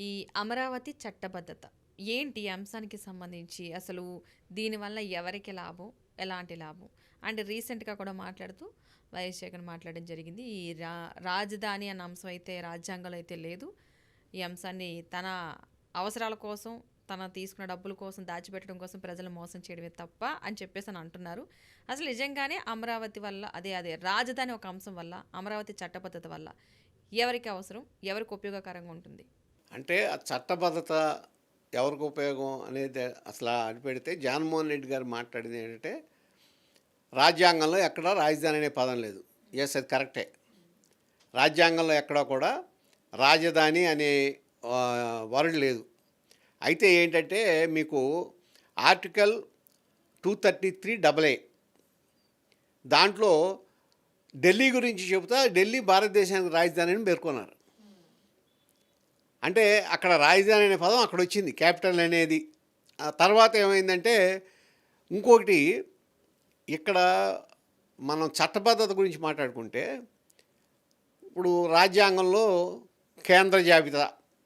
ఈ అమరావతి చట్టబద్ధత ఏంటి? ఈ అంశానికి సంబంధించి అసలు దీనివల్ల ఎవరికి లాభం? ఎలాంటి లాభం? అండ్ రీసెంట్‌గా కూడా మాట్లాడుతూ వైఎస్ జగన్ మాట్లాడడం జరిగింది. ఈ రాజధాని అన్న అంశం అయితే రాజ్యాంగంలో అయితే లేదు. ఈ అంశాన్ని తన అవసరాల కోసం, తన తీసుకున్న డబ్బుల కోసం దాచిపెట్టడం కోసం ప్రజలను మోసం చేయడమే తప్ప అని చెప్పేసి అంటున్నారు. అసలు నిజంగానే అమరావతి వల్ల అదే రాజధాని ఒక అంశం వల్ల, అమరావతి చట్టబద్ధత వల్ల ఎవరికి అవసరం? ఎవరికి ఉపయోగకరంగా ఉంటుంది? అంటే ఆ చట్టబద్ధత ఎవరికి ఉపయోగం అనేది అసలు అడిపెడితే జగన్మోహన్ రెడ్డి గారు మాట్లాడింది ఏంటంటే రాజ్యాంగంలో ఎక్కడా రాజధాని అనే పదం లేదు. ఎస్, అది కరెక్టే. రాజ్యాంగంలో ఎక్కడా కూడా రాజధాని అనే వర్డ్ లేదు. అయితే ఏంటంటే మీకు ఆర్టికల్ 233AA దాంట్లో ఢిల్లీ గురించి చెబుతా ఢిల్లీ భారతదేశానికి రాజధాని అని పేర్కొన్నారు. అంటే అక్కడ రాజధాని అనే పదం అక్కడ వచ్చింది, క్యాపిటల్ అనేది. ఆ తర్వాత ఏమైందంటే ఇంకొకటి, ఇక్కడ మనం చట్టబద్ధత గురించి మాట్లాడుకుంటే ఇప్పుడు రాజ్యాంగంలో కేంద్ర జాబితా,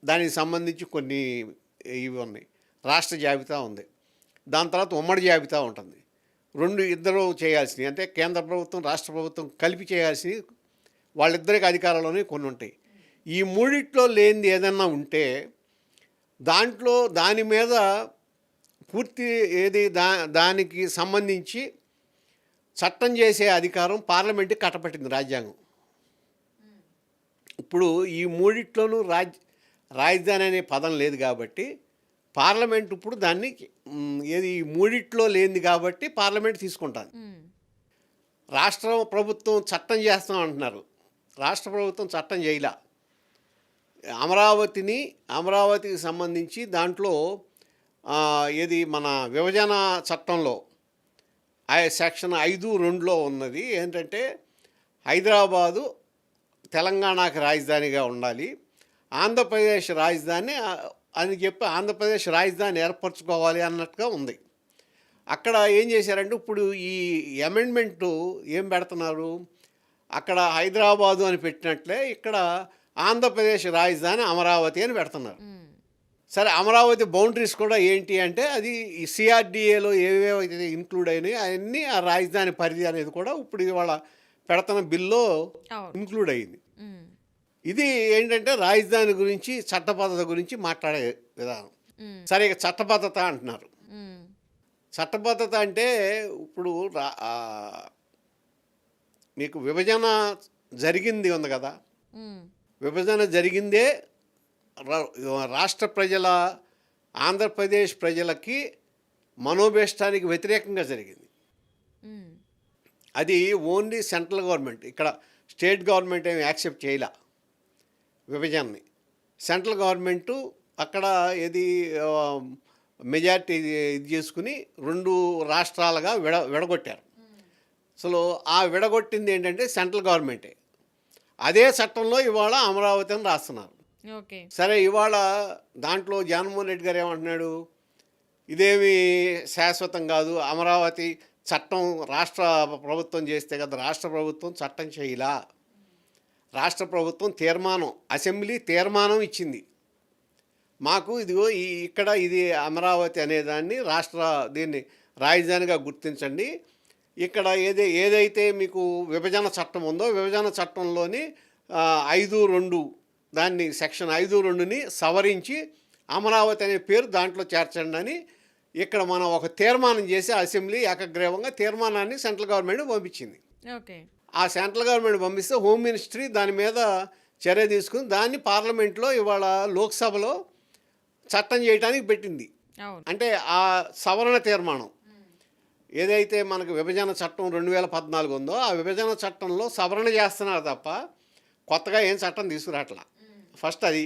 దానికి సంబంధించి కొన్ని ఇవి ఉన్నాయి. రాష్ట్ర జాబితా ఉంది, దాని తర్వాత ఉమ్మడి జాబితా ఉంటుంది. ఇద్దరు చేయాల్సినవి, అంటే కేంద్ర ప్రభుత్వం రాష్ట్ర ప్రభుత్వం కలిపి చేయాల్సినవి వాళ్ళిద్దరికి అధికారంలోనే కొన్ని ఉంటాయి. ఈ మూడిట్లో లేనిది ఏదన్నా ఉంటే దాని మీద పూర్తి దానికి సంబంధించి చట్టం చేసే అధికారం పార్లమెంట్కి కట్టబెట్టింది రాజ్యాంగం. ఇప్పుడు ఈ మూడిట్లోనూ రాజధాని అనే పదం లేదు కాబట్టి పార్లమెంట్ ఇప్పుడు దాన్ని ఈ మూడిట్లో లేనిది కాబట్టి పార్లమెంట్ తీసుకుంటాను. రాష్ట్ర ప్రభుత్వం చట్టం చేస్తాం అంటున్నారు. రాష్ట్ర ప్రభుత్వం చట్టం చేయలా. అమరావతికి సంబంధించి దాంట్లో మన విభజన చట్టంలో సెక్షన్ 5(2)లో ఉన్నది ఏంటంటే హైదరాబాదు తెలంగాణకి రాజధానిగా ఉండాలి, ఆంధ్రప్రదేశ్ రాజధాని అని చెప్పి ఆంధ్రప్రదేశ్ రాజధాని ఏర్పరచుకోవాలి అన్నట్టుగా ఉంది. అక్కడ ఏం చేశారంటే ఇప్పుడు ఈ అమెండ్మెంటు ఏం పెడుతున్నారు, అక్కడ హైదరాబాదు అని పెట్టినట్లే ఇక్కడ ఆంధ్రప్రదేశ్ రాజధాని అమరావతి అని పెడుతున్నారు. సరే, అమరావతి బౌండరీస్ కూడా ఏంటి అంటే అది ఈ సిఆర్డిఏలో ఏవేవైతే ఇంక్లూడ్ అయినాయి అవన్నీ ఆ రాజధాని పరిధి అనేది కూడా ఇప్పుడు ఇవాళ పెడుతున్న బిల్లో ఇంక్లూడ్ అయ్యింది. ఇది ఏంటంటే రాజధాని గురించి, చట్టబద్ధత గురించి మాట్లాడే విధానం. సరే, ఇక చట్టబద్ధత అంటున్నారు. చట్టబద్ధత అంటే ఇప్పుడు మీకు విభజన జరిగింది ఉంది కదా, విభజన జరిగిందే రాష్ట్ర ప్రజల, ఆంధ్రప్రదేశ్ ప్రజలకి మనోభీష్టానికి వ్యతిరేకంగా జరిగింది. అది ఓన్లీ సెంట్రల్ గవర్నమెంట్, ఇక్కడ స్టేట్ గవర్నమెంట్ ఏమి యాక్సెప్ట్ చేయలే విభజనని. సెంట్రల్ గవర్నమెంటు అక్కడ మెజారిటీ ఇది చేసుకుని 2 రాష్ట్రాలుగా విడగొట్టారు. అసలు ఆ విడగొట్టింది ఏంటంటే సెంట్రల్ గవర్నమెంటే. అదే చట్టంలో ఇవాళ అమరావతి అని రాస్తున్నారు. సరే, ఇవాళ దాంట్లో జగన్మోహన్ రెడ్డి గారు ఏమంటున్నాడు, ఇదేమి శాశ్వతం కాదు, అమరావతి చట్టం రాష్ట్ర ప్రభుత్వం చేస్తే కదా, రాష్ట్ర ప్రభుత్వం చట్టం చేయలా. రాష్ట్ర ప్రభుత్వం తీర్మానం, అసెంబ్లీ తీర్మానం ఇచ్చింది మాకు, ఇదిగో ఇక్కడ ఇది అమరావతి అనేదాన్ని దీన్ని రాజధానిగా గుర్తించండి. ఇక్కడ ఏదైతే మీకు విభజన చట్టం ఉందో విభజన చట్టంలోని 5(2) దాన్ని సెక్షన్ 5(2)ని సవరించి అమరావతి అనే పేరు దాంట్లో చేర్చండి అని ఇక్కడ మనం ఒక తీర్మానం చేసి అసెంబ్లీ ఏకగ్రీవంగా తీర్మానాన్ని సెంట్రల్ గవర్నమెంట్ పంపించింది. ఆ సెంట్రల్ గవర్నమెంట్ పంపిస్తే హోమ్ మినిస్ట్రీ దాని మీద చర్య తీసుకుని దాన్ని పార్లమెంట్లో ఇవాళ లోక్సభలో చట్టం చేయడానికి పెట్టింది. అంటే ఆ సవరణ తీర్మానం ఏదైతే మనకు విభజన చట్టం 2014 ఉందో ఆ విభజన చట్టంలో సవరణ చేస్తున్నారు తప్ప కొత్తగా ఏం చట్టం తీసుకురావట్లా. ఫస్ట్ అది.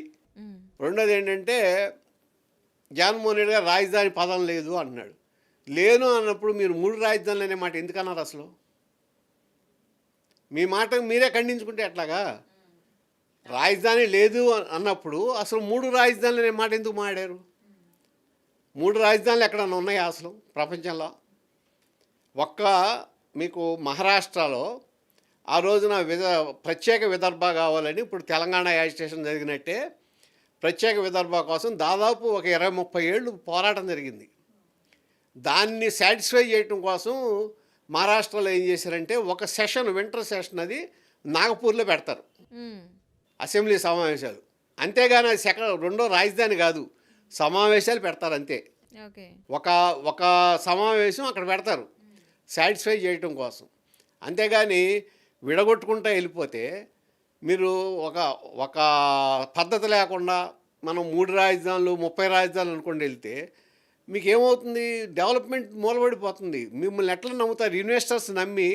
రెండోది ఏంటంటే జగన్మోహన్ రెడ్డి గారు రాజధాని పదం లేదు అంటున్నాడు. లేను అన్నప్పుడు మీరు 3 రాజధానులు అనే మాట ఎందుకన్నారు? అసలు మీ మాట మీరే ఖండించుకుంటే ఎట్లాగా? రాజధాని లేదు అన్నప్పుడు అసలు 3 రాజధానులు అనే మాట ఎందుకు మాడారు? 3 రాజధానులు ఎక్కడన్నా ఉన్నాయా అసలు ప్రపంచంలో? మీకు మహారాష్ట్రలో ఆ రోజున ప్రత్యేక విదర్భ కావాలని ఇప్పుడు తెలంగాణ యాజిటేషన్ జరిగినట్టే ప్రత్యేక విదర్భ కోసం దాదాపు ఒక 20-30 ఏళ్ళు పోరాటం జరిగింది. దాన్ని సాటిస్ఫై చేయటం కోసం మహారాష్ట్రలో ఏం చేశారంటే ఒక సెషన్, వింటర్ సెషన్ అది నాగపూర్లో పెడతారు, హ్మ్. అసెంబ్లీ సమావేశాలు. అంతేగాని అది రెండో రాజధాని కాదు, సమావేశాలు పెడతారు అంతే. ఓకే. ఒక ఒక సమావేశం అక్కడ పెడతారు సాటిస్ఫై చేయటం కోసం. అంతేగాని విడగొట్టుకుంటూ వెళ్ళిపోతే మీరు ఒక ఒక పద్ధతి లేకుండా మనం 3 రాజధానులు 30 రాజధానులు అనుకోండి వెళ్తే మీకు ఏమవుతుంది, డెవలప్మెంట్ మూలబడిపోతుంది. మిమ్మల్ని ఎట్లా నమ్ముతారు? ఇన్వెస్టర్స్ నమ్మి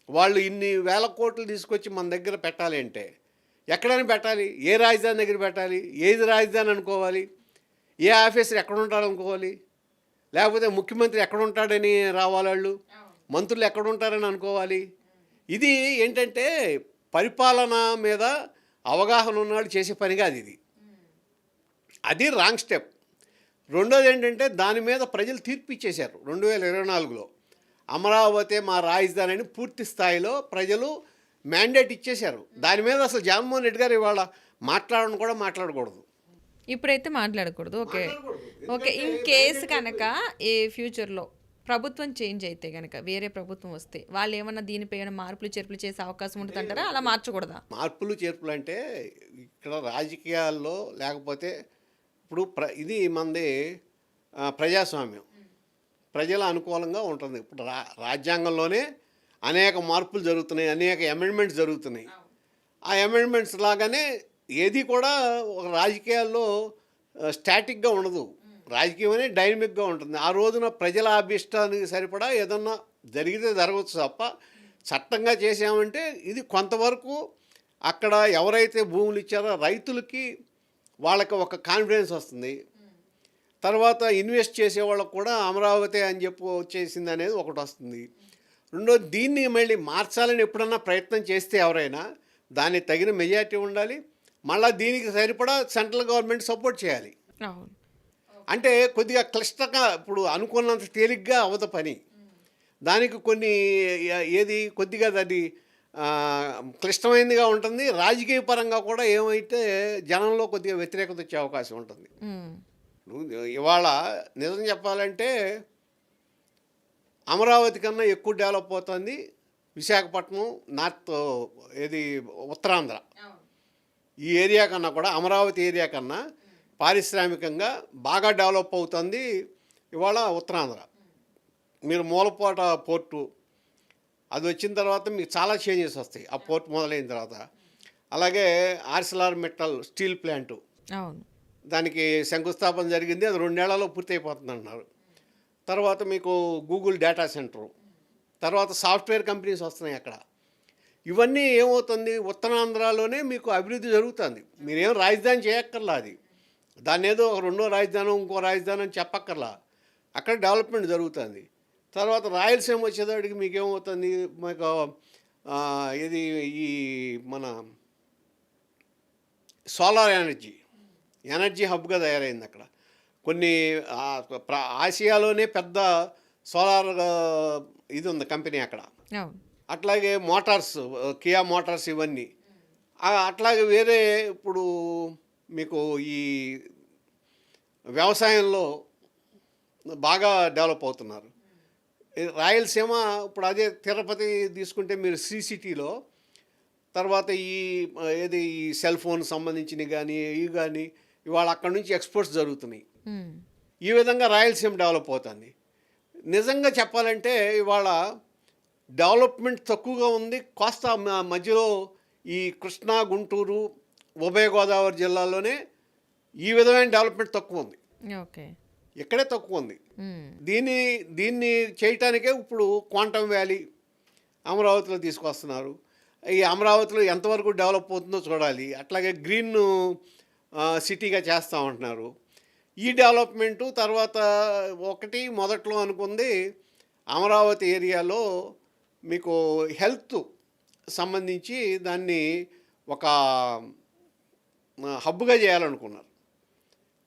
వాళ్ళు ఇన్ని వేల కోట్లు తీసుకొచ్చి మన దగ్గర పెట్టాలి అంటే ఎక్కడైనా పెట్టాలి, ఏ రాజధాని దగ్గర పెట్టాలి, ఏది రాజధాని అనుకోవాలి, ఏ ఆఫీసర్ ఎక్కడ ఉంటాడు అనుకోవాలి, లేకపోతే ముఖ్యమంత్రి ఎక్కడ ఉంటాడని రావాలి, వాళ్ళు మంత్రులు ఎక్కడ ఉంటారని అనుకోవాలి. ఇది ఏంటంటే పరిపాలన మీద అవగాహన ఉన్నాడు చేసే పని కాదు ఇది. అది రాంగ్ స్టెప్. రెండోది ఏంటంటే దాని మీద ప్రజలు తీర్పు ఇచ్చేశారు 2024లో. అమరావతి మా రాజధాని అని పూర్తి స్థాయిలో ప్రజలు మ్యాండేట్ ఇచ్చేశారు. దాని మీద అసలు జగన్మోహన్ రెడ్డి గారు ఇవాళ మాట్లాడడం కూడా మాట్లాడకూడదు. ఇప్పుడైతే మాట్లాడకూడదు. ఓకే. ఓకే. ఇన్ కేస్ కనుక ఈ ఫ్యూచర్లో ప్రభుత్వం చేంజ్ అయితే కనుక, వేరే ప్రభుత్వం వస్తే వాళ్ళు ఏమన్నా దీనిపై ఏమైనా మార్పులు చేర్పులు చేసే అవకాశం ఉంటుందంటారా? అలా మార్చకూడదా? మార్పులు చేర్పులు అంటే ఇక్కడ రాజకీయాల్లో లేకపోతే ఇప్పుడు ఇది మనది ప్రజాస్వామ్యం, ప్రజల అనుకూలంగా ఉంటుంది. ఇప్పుడు రాజ్యాంగంలోనే అనేక మార్పులు జరుగుతున్నాయి, అనేక అమెండ్మెంట్స్ జరుగుతున్నాయి. ఆ అమెండ్మెంట్స్ లాగానే ఏది కూడా ఒక రాజకీయాల్లో స్టాటిక్గా ఉండదు. రాజకీయం అనేది డైనమిక్గా ఉంటుంది. ఆ రోజున ప్రజల అభిష్టానికి సరిపడా ఏదన్నా జరిగితే జరగవచ్చు తప్ప చట్టంగా చేసామంటే ఇది కొంతవరకు అక్కడ ఎవరైతే భూములు ఇచ్చారో రైతులకి వాళ్ళకి ఒక కాన్ఫిడెన్స్ వస్తుంది. తర్వాత ఇన్వెస్ట్ చేసే వాళ్ళకు కూడా అమరావతి అని చెప్పి వచ్చేసింది అనేది ఒకటి వస్తుంది. రెండోది దీన్ని మళ్ళీ మార్చాలని ఎప్పుడన్నా ప్రయత్నం చేస్తే ఎవరైనా దానికి తగిన మెజారిటీ ఉండాలి. మళ్ళీ దీనికి సరిపడా సెంట్రల్ గవర్నమెంట్ సపోర్ట్ చేయాలి. అవును. అంటే కొద్దిగా క్లిష్టంగా ఇప్పుడు అనుకున్నంత తేలిగ్గా అవదు పని. దానికి కొన్ని ఏది కొద్దిగా అది క్లిష్టమైనదిగా ఉంటుంది. రాజకీయ పరంగా కూడా ఏమైతే జనంలో కొద్దిగా వ్యతిరేకత వచ్చే అవకాశం ఉంటుంది. ఇవాళ నిజం చెప్పాలంటే అమరావతి కన్నా ఎక్కువ డెవలప్ అవుతుంది విశాఖపట్నం, నార్త్ ఏది ఉత్తరాంధ్ర ఈ ఏరియా కన్నా కూడా, అమరావతి ఏరియా కన్నా పారిశ్రామికంగా బాగా డెవలప్ అవుతుంది ఇవాళ ఉత్తరాంధ్ర. మీరు మూలపోట పోర్టు అది వచ్చిన తర్వాత మీకు చాలా చేంజెస్ వస్తాయి ఆ పోర్ట్ మొదలైన తర్వాత. అలాగే ఆర్సిలార్ మెటల్ స్టీల్ ప్లాంటు, అవును, దానికి శంకుస్థాపన జరిగింది, అది 2 ఏళ్లలో పూర్తి అయిపోతుంది అంటున్నారు. తర్వాత మీకు గూగుల్ డేటా సెంటరు, తర్వాత సాఫ్ట్వేర్ కంపెనీస్ వస్తున్నాయి అక్కడ. ఇవన్నీ ఏమవుతుంది, ఉత్తరాంధ్రలోనే మీకు అభివృద్ధి జరుగుతుంది. మీరేం రాజధాని చేయక్కర్లా, అది దాన్ని ఏదో ఒక రెండో రాజధాని ఇంకో రాజధాని అని చెప్పక్కర్లా, అక్కడ డెవలప్మెంట్ జరుగుతుంది. తర్వాత రాయలసీమ వచ్చేదాడికి మీకు ఏమవుతుంది, మీకు ఇది ఈ మన సోలార్ ఎనర్జీ హబ్గా తయారైంది అక్కడ. కొన్ని ఆసియాలోనే పెద్ద సోలార్ ఇది ఉంది కంపెనీ అక్కడ. అట్లాగే మోటార్స్, కియా మోటార్స్ ఇవన్నీ. అట్లాగే వేరే ఇప్పుడు మీకు ఈ వ్యవసాయంలో బాగా డెవలప్ అవుతున్నారు. రాయలసీమ ఇప్పుడు అదే తిరుపతి తీసుకుంటే మీరు సిసిటీలో, తర్వాత ఏది ఈ సెల్ ఫోన్ సంబంధించినవి కానీ ఇవి కానీ ఇవాళ అక్కడి నుంచి ఎక్స్పోర్ట్స్ జరుగుతున్నాయి. ఈ విధంగా రాయలసీమ డెవలప్ అవుతుంది. నిజంగా చెప్పాలంటే ఇవాళ డెవలప్మెంట్ తక్కువగా ఉంది. కోస్తా మధ్యలో ఈ కృష్ణా, గుంటూరు, ఉభయ గోదావరి జిల్లాలోనే ఈ విధమైన డెవలప్మెంట్ తక్కువ ఉంది. ఓకే, ఇక్కడే తక్కువ ఉంది. దీన్ని చేయటానికే ఇప్పుడు క్వాంటమ్ వ్యాలీ అమరావతిలో తీసుకొస్తున్నారు. ఈ అమరావతిలో ఎంతవరకు డెవలప్ అవుతుందో చూడాలి. అట్లాగే గ్రీన్ సిటీగా చేస్తామంటున్నారు. ఈ డెవలప్మెంటు తర్వాత ఒకటి మొదట్లో అనుకుంది అమరావతి ఏరియాలో మీకు హెల్త్ సంబంధించి దాన్ని ఒక హబ్గా చేయాలనుకున్నారు.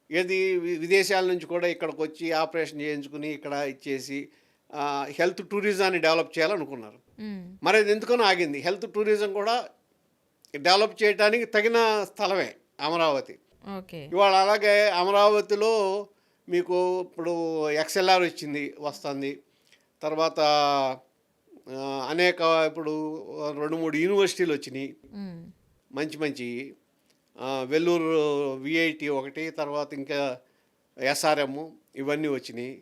ఏది విదేశాల నుంచి కూడా ఇక్కడికి వచ్చి ఆపరేషన్ చేయించుకుని ఇక్కడ ఇచ్చేసి హెల్త్ టూరిజాన్ని డెవలప్ చేయాలనుకున్నారు. మరి అది ఎందుకనో ఆగింది. హెల్త్ టూరిజం కూడా డెవలప్ చేయడానికి తగిన స్థలమే అమరావతి. ఓకే. ఇవాళ అలాగే అమరావతిలో మీకు ఇప్పుడు ఎక్స్ఎల్ఆర్ వస్తుంది. తర్వాత అనేక ఇప్పుడు 2, 3 యూనివర్సిటీలు వచ్చినాయి. హ్మ్. మంచి మంచియి. వెల్లూరు విఐటి ఒకటి, తర్వాత ఇంకా ఎస్ఆర్ఎం ఇవన్నీ వచ్చినాయి.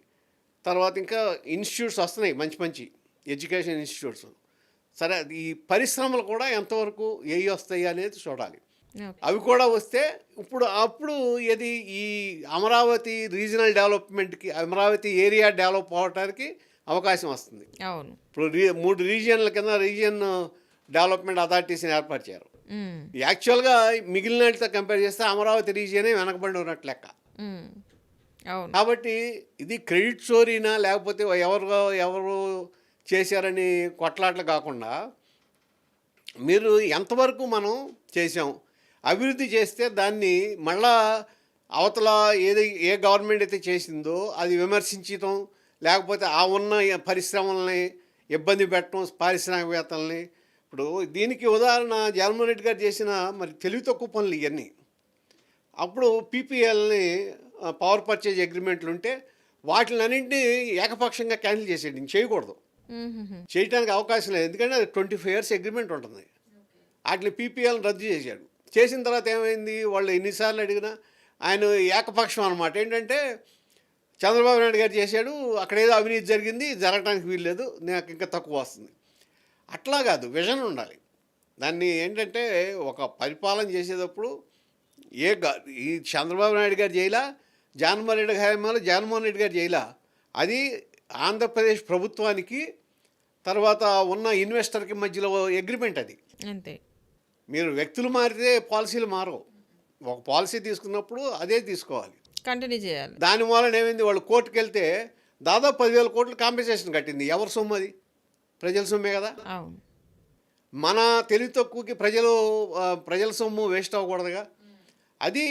తర్వాత ఇంకా ఇన్స్టిట్యూట్స్ వస్తున్నాయి మంచి మంచి ఎడ్యుకేషన్ ఇన్స్టిట్యూట్స్. సరే ఈ పరిశ్రమలు కూడా ఎంతవరకు ఏవి వస్తాయి అనేది చూడాలి. ఓకే. అవి కూడా వస్తే అప్పుడు ఏది ఈ అమరావతి రీజనల్ డెవలప్మెంట్కి, అమరావతి ఏరియా డెవలప్ అవడానికి అవకాశం వస్తుంది. అవును. ఇప్పుడు 3 రీజియన్ల కింద రీజియన్ డెవలప్మెంట్ అథారిటీస్ని ఏర్పరిచారు. హ్మ్. యాక్చువల్గా మిగిలినటితో కంపేర్ చేస్తే అమరావతి రీజియనే వెనకబడి ఉన్నట్లు లెక్క. హ్మ్. అవును. కాబట్టి ఇది క్రెడిట్ చోరీనా లేకపోతే ఎవరు చేశారని కొట్లాట్లు కాకుండా మీరు ఎంతవరకు మనం చేసాం, అభివృద్ధి చేస్తే దాన్ని మళ్ళా అవతల ఏ గవర్నమెంట్ అయితే చేసిందో అది విమర్శించటం, లేకపోతే ఆ ఉన్న పరిశ్రమల్ని ఇబ్బంది పెట్టడం, పారిశ్రామికవేత్తల్ని. ఇప్పుడు దీనికి ఉదాహరణ జగన్మోహన్ రెడ్డి గారు చేసిన మరి తెలివి తక్కువ పనులు ఇవన్నీ. అప్పుడు పీపీఎల్ని పవర్ పర్చేజ్ అగ్రిమెంట్లు ఉంటే వాటిలన్నింటినీ ఏకపక్షంగా క్యాన్సిల్ చేసేయండి, ఇంక చేయకూడదు. హుహుహు. చేయడానికి అవకాశం లేదు, ఎందుకంటే అది 25 years అగ్రిమెంట్ ఉంటుంది. వాటిని పీపీఎల్ని రద్దు చేశాడు. చేసిన తర్వాత ఏమైంది, వాళ్ళు ఎన్నిసార్లు అడిగినా ఆయన ఏకపక్షం అనమాట. ఏంటంటే చంద్రబాబు నాయుడు గారు చేశాడు, అక్కడ ఏదో అవినీతి జరిగింది, జరగడానికి వీల్లేదు, నాకు ఇంకా తక్కువ వస్తుంది. అట్లా కాదు, విజన్ ఉండాలి. దాన్ని ఏంటంటే ఒక పరిపాలన చేసేటప్పుడు ఈ చంద్రబాబు నాయుడు గారు జైలా, జగన్మోహన్ రెడ్డి గారు జైలా, అది ఆంధ్రప్రదేశ్ ప్రభుత్వానికి తర్వాత ఉన్న ఇన్వెస్టర్కి మధ్యలో అగ్రిమెంట్ అది. అంతే. మీరు వ్యక్తులు మారితే పాలసీలు మారవు. ఒక పాలసీ తీసుకున్నప్పుడు అదే తీసుకోవాలి. కంటిన్యూ చేయాలి. దాని వలన ఏమైంది, వాళ్ళు కోర్టుకు వెళ్తే దాదాపు 10,000 కోట్లు కాంపెన్సేషన్ కట్టింది. ఎవరి సొమ్ము అది? ప్రజల సొమ్మే కదా. అవును. మన తెలివి తక్కువకి ప్రజల సొమ్ము వేస్ట్ అవ్వకూడదుగా. అది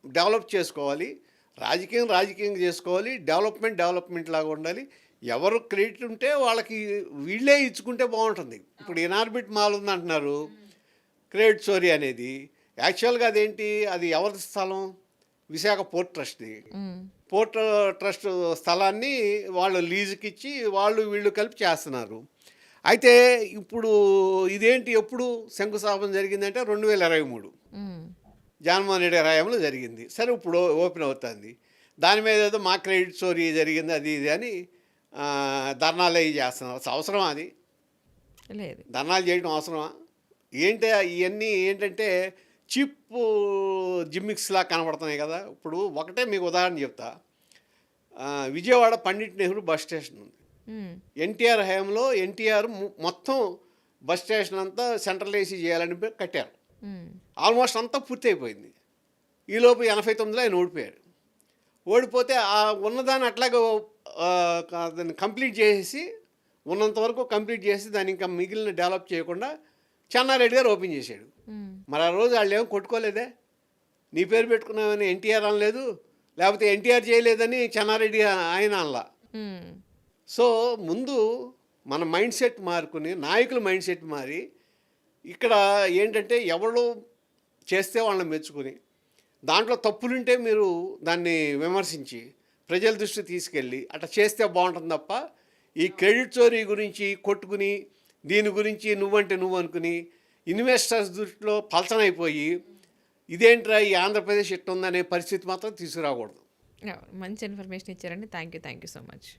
డెవలప్ చేసుకోవాలి. రాజకీయం చేసుకోవాలి. డెవలప్మెంట్ లాగా ఉండాలి. ఎవరు క్రెడిట్ ఉంటే వాళ్ళకి వీళ్ళే ఇచ్చుకుంటే బాగుంటుంది. ఇప్పుడు ఇనార్బిట్ మాల్ ఉందంటున్నారు, క్రెడిట్ చోరీ అనేది. యాక్చువల్గా అదేంటి, అది ఎవరి స్థలం? విశాఖ పోర్ట్ ట్రస్ట్ది. హ్మ్. పోర్ట్ ట్రస్ట్ స్థలాన్ని వాళ్ళు లీజుకి ఇచ్చి వీళ్ళు కలిపి చేస్తున్నారు. అయితే ఇప్పుడు ఇదేంటి, ఎప్పుడు శంకుస్థాపన జరిగిందంటే 2023 హ్మ్. జగన్మోహన్ రెడ్డి హయాంలో జరిగింది. సరే ఇప్పుడు ఓపెన్ అవుతుంది. దాని మీద ఏదో మా క్రెడిట్ చోరీ జరిగింది అది ఇది అని ధర్నాలు అవి చేస్తున్నారు. అవసరమా అది? లేదు. ధర్నాలు చేయడం అవసరమా? ఇవన్నీ ఏంటంటే చీప్ జిమ్మిక్స్లా కనబడుతున్నాయి కదా. ఇప్పుడు ఒకటే మీకు ఉదాహరణ చెప్తా. విజయవాడ పండిట్ నెహ్రూ బస్ స్టేషన్ ఉంది. హ్మ్. ఎన్టీఆర్ హయాంలో మొత్తం బస్ స్టేషన్ అంతా సెంట్రల్ ఏసీ చేయాలని కట్టారు. హ్మ్. ఆల్మోస్ట్ అంతా పూర్తి అయిపోయింది. ఈలోపు 89లో ఆయన ఓడిపోయారు. ఓడిపోతే ఆ ఉన్నదాన్ని అట్లాగే దాన్ని కంప్లీట్ చేసి ఉన్నంతవరకు కంప్లీట్ చేసి దాన్ని ఇంకా మిగిలిన డెవలప్ చేయకుండా చెన్నారెడ్డి గారు ఓపెన్ చేశాడు. హ్మ్. మరి ఆ రోజు వాళ్ళు ఏమో కొట్టుకోలేదే, నీ పేరు పెట్టుకున్నామని ఎన్టీఆర్ అనలేదు, లేకపోతే ఎన్టీఆర్ చేయలేదని చెన్నారెడ్డి ఆయన అనలా. హ్మ్. సో ముందు మన మైండ్ సెట్ మారుకుని, నాయకుల మైండ్ సెట్ మారి, ఇక్కడ ఏంటంటే ఎవరు చేస్తే వాళ్ళని మెచ్చుకుని, దాంట్లో తప్పులుంటే మీరు దాన్ని విమర్శించి ప్రజల దృష్టి తీసుకెళ్ళి అట్లా చేస్తే బాగుంటుంది తప్ప ఈ క్రెడిట్ చోరీ గురించి కొట్టుకుని దీని గురించి నువ్వంటే నువ్వు అనుకుని ఇన్వెస్టర్స్ దృష్టిలో పలచనైపోయి ఇదేంట్రా ఈ ఆంధ్రప్రదేశ్ ఇట్టుందనే పరిస్థితి మాత్రం తీసుకురాకూడదు. మంచి ఇన్ఫర్మేషన్ ఇచ్చారండి. Thank you so much.